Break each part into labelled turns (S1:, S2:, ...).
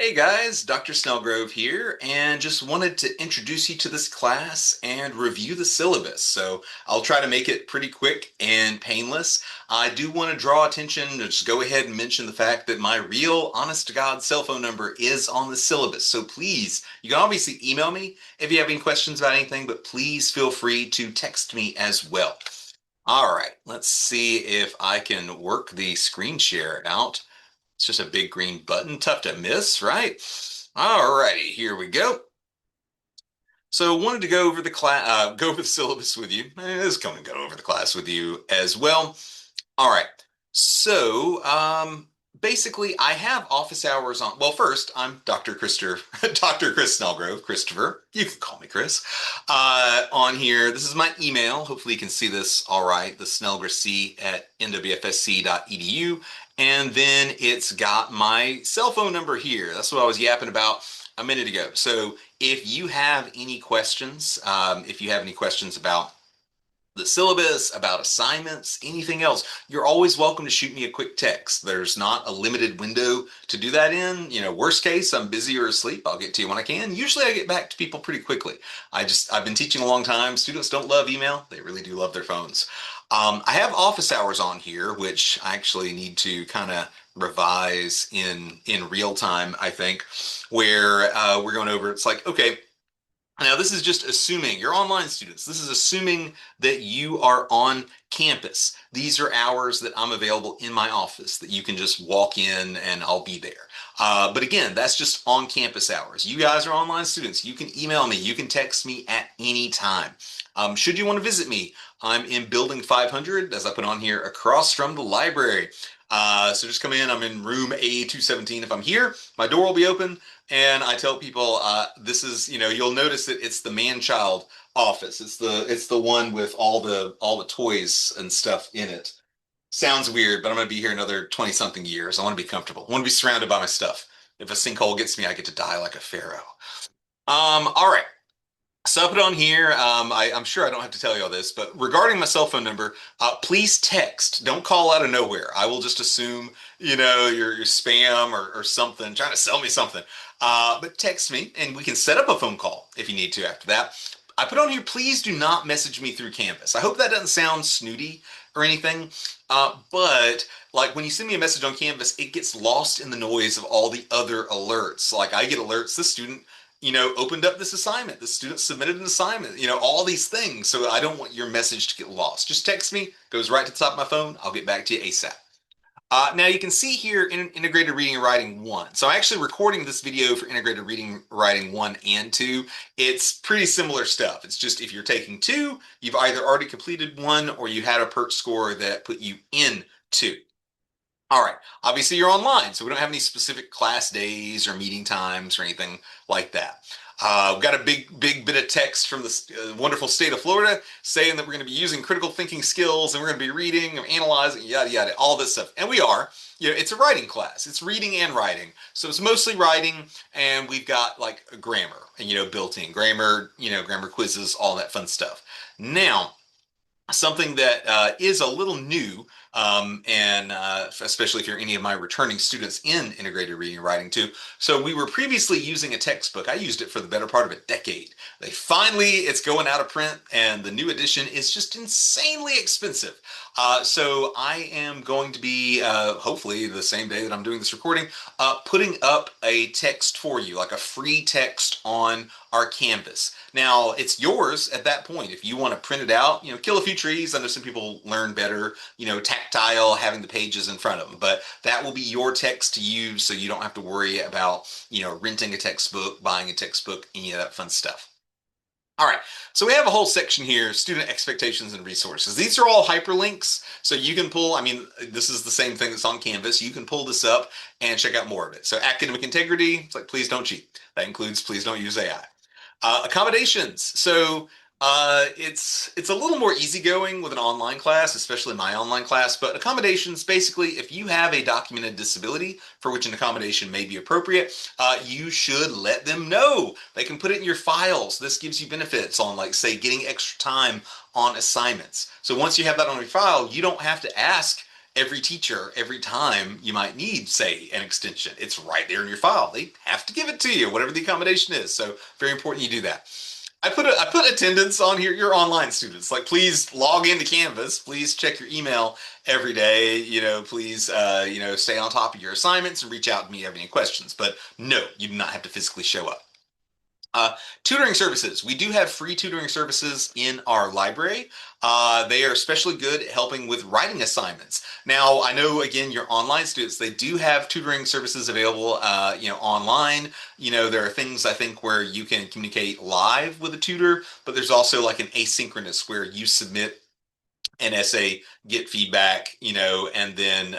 S1: Hey guys, Dr. Snellgrove here, and just wanted to introduce you to this class and review the syllabus. So I'll try to make it pretty quick and painless. I do want to draw attention to just go ahead and mention the fact that my real, honest to God cell phone number is on the syllabus. So please, you can obviously email me if you have any questions about anything, but please feel free to text me as well. All right, let's see if I can work the screen share out. It's just a big green button, tough to miss, right? All righty, here we go. So wanted to go over the class, go over the syllabus with you. It is going to go over the class with you as well. All right. So basically, I have office hours on. Well, first, I'm Dr. Christopher, Dr. Chris Snellgrove, Christopher. You can call me Chris. On here, this is my email. Hopefully, you can see this all right. The snellgrc at nwfsc.edu. And then it's got my cell phone number here. That's what I was yapping about a minute ago. So if you have any questions, about the syllabus, about assignments, anything else, you're always welcome to shoot me a quick text. There's not a limited window to do that in. Worst case, I'm busy or asleep. I'll get to you when I can. Usually I get back to people pretty quickly. I've been teaching a long time. Students don't love email. They really do love their phones. I have office hours on here, which I actually need to kind of revise in real time, I think, where we're going over. It's like, okay, now, this is just assuming you're online students. This is assuming that you are on campus. These are hours that I'm available in my office that you can just walk in and I'll be there. But again, that's just on campus hours. You guys are online students. You can email me. You can text me at any time. Should you want to visit me, I'm in Building 500, as I put on here, across from the library. So just come in. I'm in room A217. If I'm here, my door will be open. And I tell people, this is, you'll notice that it's the man-child office. It's the one with all the toys and stuff in it. Sounds weird, but I'm going to be here another 20 something years. I want to be comfortable. I want to be surrounded by my stuff. If a sinkhole gets me, I get to die like a pharaoh. All right. So I put on here, I'm sure I don't have to tell you all this, but regarding my cell phone number, please text. Don't call out of nowhere. I will just assume, your spam or something, trying to sell me something. But text me and we can set up a phone call if you need to after that. I put on here, please do not message me through Canvas. I hope that doesn't sound snooty or anything, but like when you send me a message on Canvas, it gets lost in the noise of all the other alerts. Like I get alerts, this student opened up this assignment. The student submitted an assignment, all these things. So I don't want your message to get lost. Just text me, goes right to the top of my phone. I'll get back to you ASAP. Now you can see here in Integrated Reading and Writing 1. So I'm actually recording this video for Integrated Reading Writing 1 and 2. It's pretty similar stuff. It's just if you're taking 2, you've either already completed 1 or you had a PERT score that put you in 2. All right. Obviously, you're online, so we don't have any specific class days or meeting times or anything like that. We've got a big bit of text from the wonderful state of Florida saying that we're going to be using critical thinking skills and we're going to be reading and analyzing, yada, yada, all this stuff. And we are. It's a writing class. It's reading and writing. So it's mostly writing, and we've got like grammar, and built in grammar, grammar quizzes, all that fun stuff. Now, something that is a little new, and especially if you're any of my returning students in integrated reading and writing too. So we were previously using a textbook. I used it for the better part of a decade. It's going out of print, and the new edition is just insanely expensive. So I am going to be, hopefully the same day that I'm doing this recording, putting up a text for you, like a free text on our Canvas. Now, it's yours at that point. If you want to print it out, kill a few trees. I know some people learn better, tactile, having the pages in front of them, but that will be your text to use, so you don't have to worry about, renting a textbook, buying a textbook, any of that fun stuff. All right, so we have a whole section here, student expectations and resources. These are all hyperlinks, so you can pull, this is the same thing that's on Canvas. You can pull this up and check out more of it. So academic integrity, it's like, please don't cheat. That includes, please don't use AI. Accommodations. So it's a little more easygoing with an online class, especially my online class, but accommodations, basically, if you have a documented disability for which an accommodation may be appropriate, you should let them know. They can put it in your files. This gives you benefits on, like, say, getting extra time on assignments. So once you have that on your file, you don't have to ask every teacher, every time you might need, say, an extension. It's right there in your file. They have to give it to you, whatever the accommodation is. So very important you do that. I put attendance on here. Your online students. Like, please log into Canvas. Please check your email every day. Please, stay on top of your assignments and reach out to me if you have any questions. But no, you do not have to physically show up. Uh, Tutoring services. We do have free tutoring services in our library. They are especially good at helping with writing assignments. Now, I know, again, your online students, they do have tutoring services available, online. There are things I think where you can communicate live with a tutor, but there's also like an asynchronous where you submit an essay, get feedback, and then,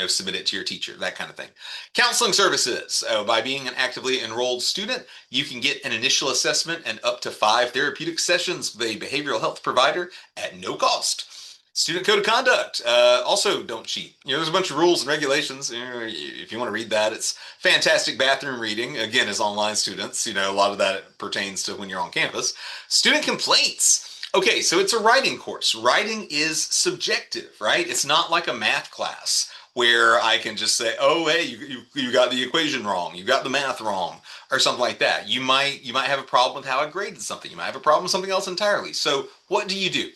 S1: submit it to your teacher, that kind of thing. Counseling services. By being an actively enrolled student, you can get an initial assessment and up to 5 therapeutic sessions with a behavioral health provider at no cost. Student code of conduct. Also, don't cheat. There's a bunch of rules and regulations. If you want to read that, it's fantastic bathroom reading. Again, as online students, a lot of that pertains to when you're on campus. Student complaints. Okay, so it's a writing course. Writing is subjective, right? It's not like a math class where I can just say, "Oh, hey, you got the equation wrong. You got the math wrong," or something like that. You might have a problem with how I graded something. You might have a problem with something else entirely. So what do?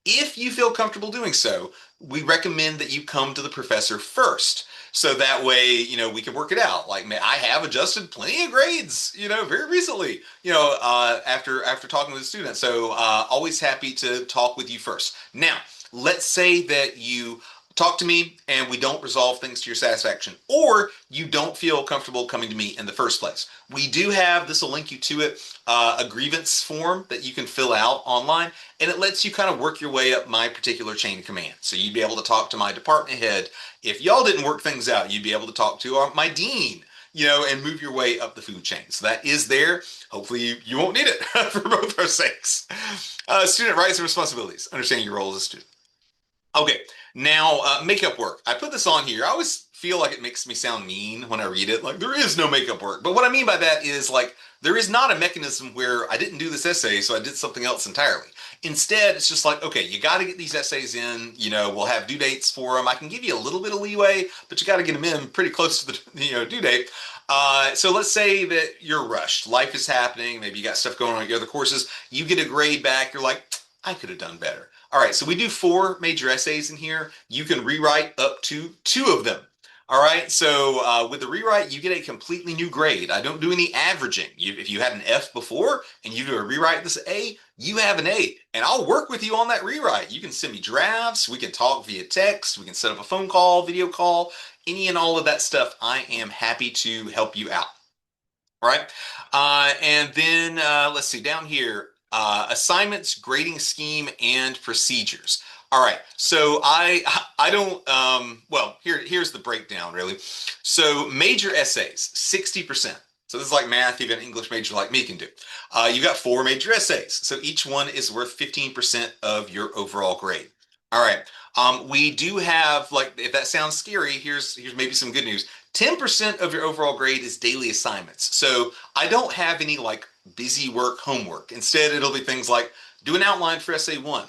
S1: If you feel comfortable doing so, we recommend that you come to the professor first. So that way, we can work it out. Like, I have adjusted plenty of grades, very recently, after talking with the students. So always happy to talk with you first. Now, let's say that you talk to me and we don't resolve things to your satisfaction, or you don't feel comfortable coming to me in the first place. We do have, this will link you to it, a grievance form that you can fill out online, and it lets you kind of work your way up my particular chain of command. So you'd be able to talk to my department head. If y'all didn't work things out, you'd be able to talk to my dean, and move your way up the food chain. So that is there. Hopefully you won't need it for both our sakes. Student rights and responsibilities, understanding your role as a student. Okay, now makeup work. I put this on here. I always feel like it makes me sound mean when I read it. Like, there is no makeup work. But what I mean by that is, like, there is not a mechanism where I didn't do this essay, so I did something else entirely. Instead, it's just like, okay, you got to get these essays in. We'll have due dates for them. I can give you a little bit of leeway, but you got to get them in pretty close to the due date. So let's say that you're rushed. Life is happening. Maybe you got stuff going on with your other courses. You get a grade back. You're like, I could have done better. All right, so we do 4 major essays in here. You can rewrite up to 2 of them. All right, so with the rewrite, you get a completely new grade. I don't do any averaging. If you had an F before and you do a rewrite this A, you have an A, and I'll work with you on that rewrite. You can send me drafts. We can talk via text. We can set up a phone call, video call, any and all of that stuff. I am happy to help you out. All right, and then let's see down here. Assignments, grading scheme, and procedures. All right, so I don't well, here's the breakdown really. So major essays, 60%. So this is like math, even an English major like me can do. You got 4 major essays, so each one is worth 15% of your overall grade. All right. We do have, like, if that sounds scary, here's maybe some good news. 10% of your overall grade is daily assignments. So I don't have any like busy work homework. Instead, it'll be things like do an outline for essay 1.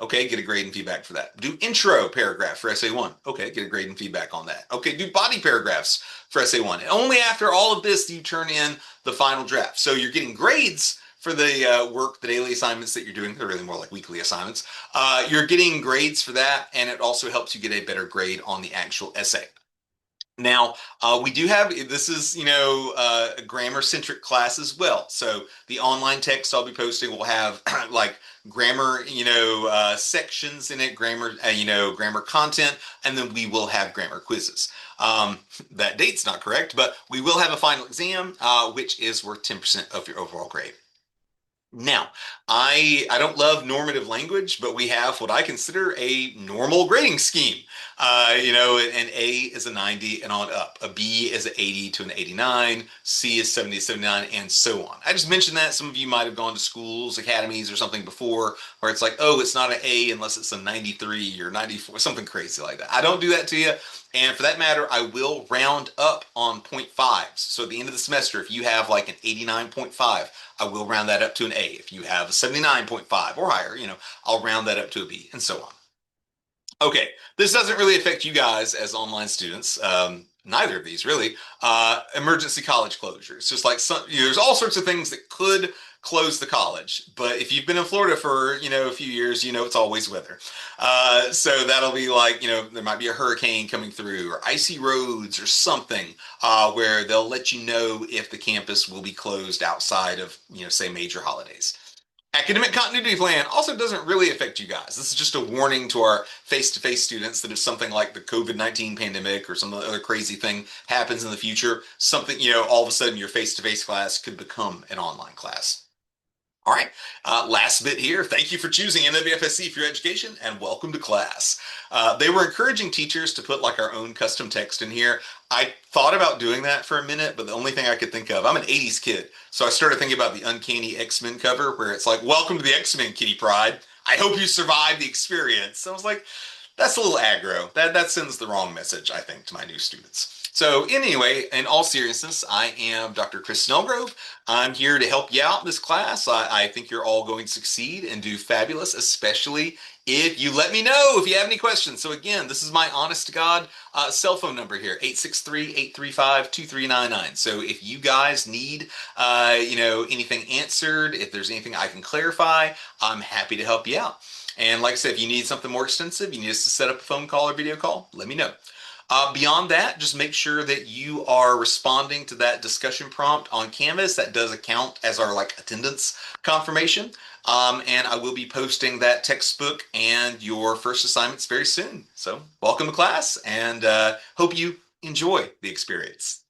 S1: Okay, get a grade and feedback for that. Do intro paragraph for essay 1. Okay, get a grade and feedback on that. Okay, do body paragraphs for essay 1. And only after all of this do you turn in the final draft. So you're getting grades for the work, the daily assignments that you're doing. They're really more like weekly assignments. You're getting grades for that, and it also helps you get a better grade on the actual essay. Now, we do have, this is, a grammar-centric class as well. So the online text I'll be posting will have like grammar, sections in it, grammar, grammar content, and then we will have grammar quizzes. That date's not correct, but we will have a final exam, which is worth 10% of your overall grade. Now, I don't love normative language, but we have what I consider a normal grading scheme. An A is a 90 and on up. A B is an 80 to an 89. C is 70 to 79, and so on. I just mentioned that. Some of you might have gone to schools, academies, or something before, where it's like, oh, it's not an A unless it's a 93 or 94, something crazy like that. I don't do that to you. And for that matter, I will round up on 0.5s. So at the end of the semester, if you have like an 89.5, I will round that up to an A. If you have a 79.5 or higher, I'll round that up to a B, and so on. Okay, this doesn't really affect you guys as online students. Neither of these really. Emergency college closures, just like there's all sorts of things that could close the college. But if you've been in Florida for a few years, it's always weather. So that'll be like there might be a hurricane coming through or icy roads or something where they'll let you know if the campus will be closed outside of say major holidays. Academic continuity plan also doesn't really affect you guys. This is just a warning to our face-to-face students that if something like the COVID-19 pandemic or some other crazy thing happens in the future, something, all of a sudden your face-to-face class could become an online class. All right, last bit here. Thank you for choosing NWFSC for your education and welcome to class. They were encouraging teachers to put like our own custom text in here. I thought about doing that for a minute, but the only thing I could think of, I'm an 80s kid. So I started thinking about the Uncanny X-Men cover where it's like, welcome to the X-Men, Kitty Pryde. I hope you survive the experience. So I was like, that's a little aggro. That sends the wrong message, I think, to my new students. So anyway, in all seriousness, I am Dr. Chris Snellgrove. I'm here to help you out in this class. I think you're all going to succeed and do fabulous, especially if you let me know if you have any questions. So again, this is my honest to God cell phone number here, 863-835-2399. So if you guys need, anything answered, if there's anything I can clarify, I'm happy to help you out. And like I said, if you need something more extensive, you need us to set up a phone call or video call, let me know. Beyond that, just make sure that you are responding to that discussion prompt on Canvas. That does count as our attendance confirmation. And I will be posting that textbook and your first assignments very soon. So welcome to class and hope you enjoy the experience.